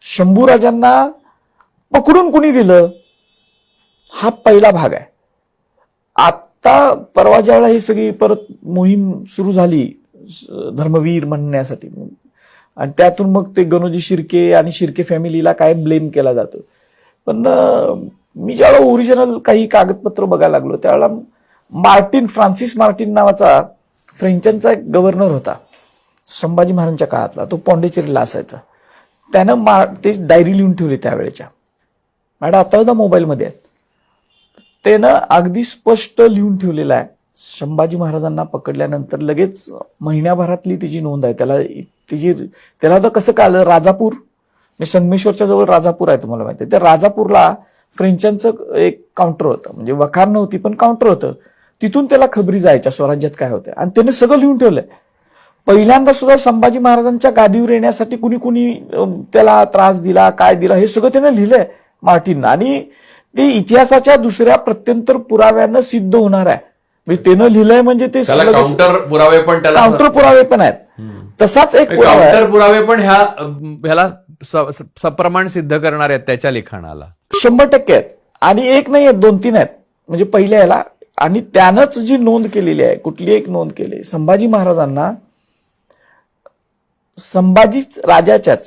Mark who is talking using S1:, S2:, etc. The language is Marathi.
S1: शंभूराजांना पकडून कुणी दिलं, हा पहिला भाग आहे. आता परवा ज्यावेळेला ही सगळी परत मोहीम सुरू झाली धर्मवीर म्हणण्यासाठी, आणि त्यातून मग ते गणोजी शिर्के आणि शिर्के फॅमिलीला काय ब्लेम केला जातो. पण मी ज्यावेळेला ओरिजिनल काही कागदपत्र बघायला लागलो त्यावेळेला फ्रान्सिस मार्टिन नावाचा फ्रेंचांचा एक गव्हर्नर होता संभाजी महाराजांच्या काळातला, तो पॉंडिचेरीला असायचा. त्यानं ते डायरी लिहून ठेवली त्यावेळेच्या, मॅडम आता सुद्धा मोबाईलमध्ये आहेत. त्यानं अगदी स्पष्ट लिहून ठेवलेलं आहे, संभाजी महाराजांना पकडल्यानंतर लगेच महिन्याभरातली तिची नोंद आहे. त्याला तर कसं कळलं, राजापूर संगमेश्वरच्या जवळ राजापूर आहे, तुम्हाला माहिती आहे. त्या राजापूरला फ्रेंचांचं एक काउंटर होतं, म्हणजे वखार नव्हती पण काउंटर होतं. तिथून त्याला खबरी जायच्या स्वराज्यात काय होतं, आणि त्याने सगळं लिहून ठेवलंय. पहिल्यांदा सुद्धा संभाजी महाराजांच्या गादीवर येण्यासाठी कुणी कुणी त्याला त्रास दिला, काय दिला, हे सगळं त्याने लिहिलंय मार्टिननं. आणि ते इतिहासाच्या दुसऱ्या प्रत्यंतर पुराव्यानं सिद्ध होणार आहे. म्हणजे त्यानं लिहिलंय म्हणजे ते
S2: काउंटर
S1: पुरावे पण आहेत. तसाच एक पुरावा आहे,
S2: काउंटर पुरावे पण ह्याला सप्रमाण सिद्ध करणार आहेत त्याच्या लिखाणाला
S1: 100% आहेत. आणि एक नाही आहेत, 2-3 आहेत. म्हणजे पहिल्या याला, आणि त्यानंच जी नोंद केलेली आहे, कुठली एक नोंद केली संभाजी महाराजांना, संभाजी राजाच्याच